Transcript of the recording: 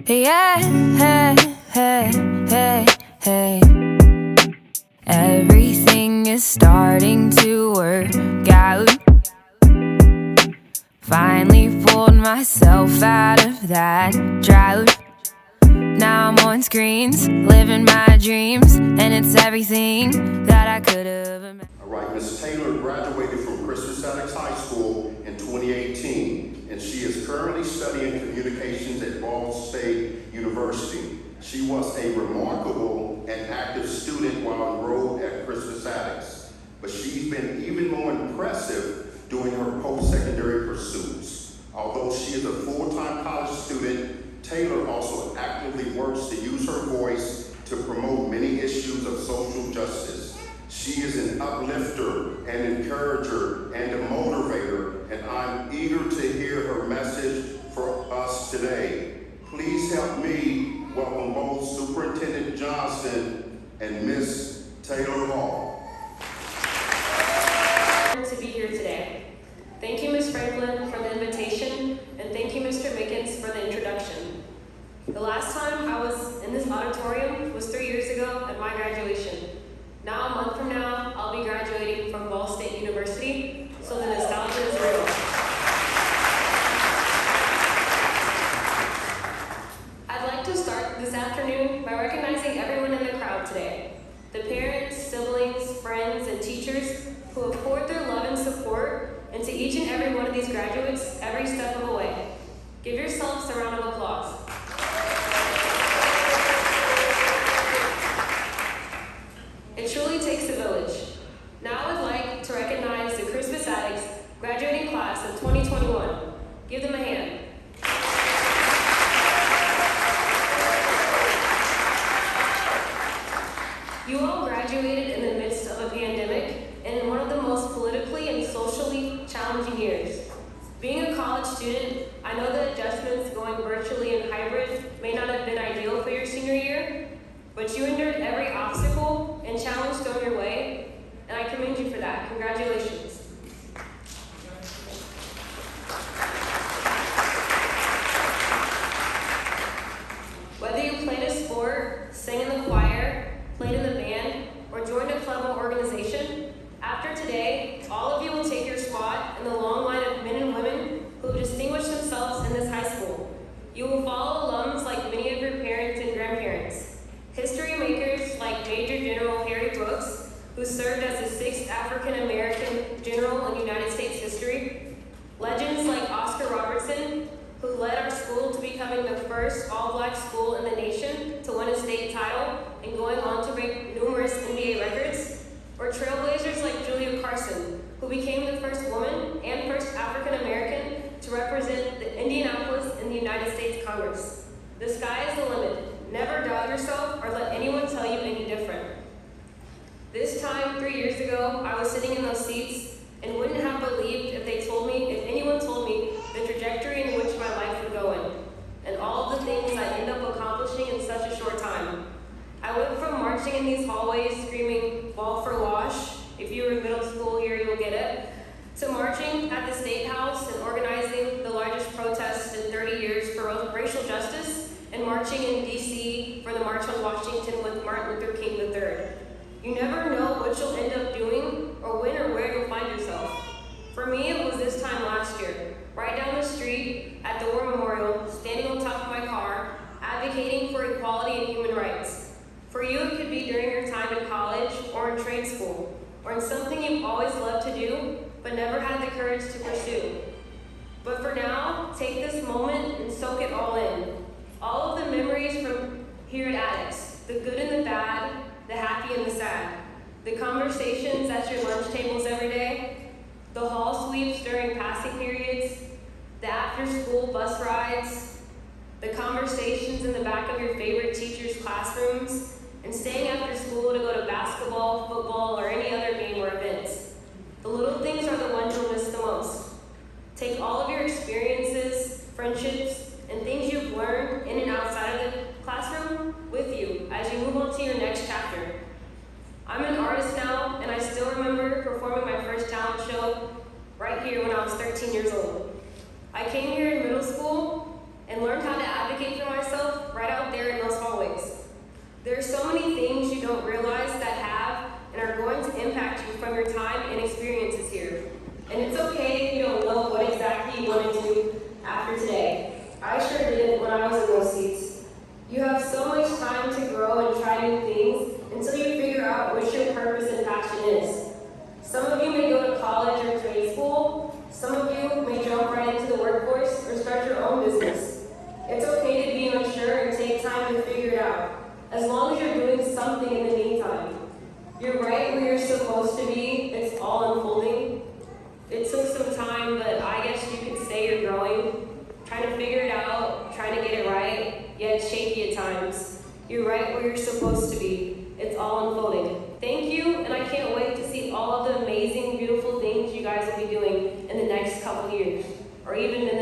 Yeah, hey, hey, hey, hey. Everything is starting to work out. Finally pulled myself out of that drought. Now I'm on screens, living my dreams, and it's everything that I could have imagined. All right, Ms. Taylor graduated from Crispus Attucks High School in 2018, and she is currently studying communications at Ball State University. She was a remarkable and active student while enrolled at Crispus Attucks, but she's been even more impressive doing her post-secondary pursuits. Although she is a full-time college student, Taylor also actively works to use her voice to promote many issues of social justice. She is an uplifter, an encourager, and a motivator, and I'm eager to hear her message for us today. Please help me welcome both Superintendent Johnson and Ms. Taylor Hall. To be here today. Thank you, Ms. Franklin, for the invitation, and thank you, Mr. Mickens, for the introduction. The last time I was in this auditorium was 3 years ago at my graduation. Now, a month from now, I'll be graduating from Ball State University, so the nostalgia is real. I'd like to start this afternoon by recognizing everyone in the crowd today. The parents, siblings, friends, and teachers who have poured their love and support into each and every one of these graduates every step of the way. Give yourselves a round of applause. It truly takes a village. Now I'd like to recognize the Crispus Attucks graduating class of 2021. Give them a hand. You all graduated in the midst of a pandemic and in one of the most politically and socially challenging years. Being a college student, I know that adjustments going virtually and hybrid may not have been ideal for your senior year, but you endured every obstacle and challenge thrown your way, and I commend you for that. Congratulations. Whether you played a sport, sang in the choir, played in the band, or joined a club or organization, after today, all of you will take your spot in the long line of men and women who have distinguished themselves in this high school. You will follow alums like many of your parents and grandparents, history makers like Major General Harry Brooks, who served as the 6th African-American general in United States history, legends like Oscar Robertson, who led our school to becoming the first all-black school in the nation to win a state title and going on to break numerous NBA records, or trailblazers like Julia Carson, who became the first woman and first African-American to represent the Indianapolis in the United States Congress. The sky is the limit. Never doubt yourself or let anyone tell you any different. This time, 3 years ago, I was sitting in those seats and wouldn't have believed if anyone told me the trajectory in which my life would go in, and all of the things I'd end up accomplishing in such a short time. I went from marching in these hallways screaming, "Ball for Wash," if you were in middle school here you'll get it, to marching at the State House and organizing the largest protest in 30 years for racial justice, and marching in DC for the March on Washington with Martin Luther King III. You never know what you'll end up doing or when or where you'll find yourself. For me, it was this time last year, right down the street at the War Memorial, standing on top of my car, advocating for equality and human rights. For you, it could be during your time in college or in trade school, or in something you've always loved to do, but never had the courage to pursue. But for now, take this moment and soak it all in. All of the memories from here at Attucks, the good and the bad, the happy and the sad, the conversations at your lunch tables every day, the hall sweeps during passing periods, the after-school bus rides, the conversations in the back of your favorite teacher's classrooms, and staying after school to go to basketball, football, or any other game or events. The little things are the ones you'll miss the most. Take all of your experiences, friendships, and things you've learned in and outside of the classroom with you as you move on to your next chapter. I'm an artist now, and I still remember performing my first talent show right here when I was 13 years old. I came here in middle school and learned how to advocate for myself where you're supposed to be. It's all unfolding. Thank you, and I can't wait to see all of the amazing, beautiful things you guys will be doing in the next couple years, or even in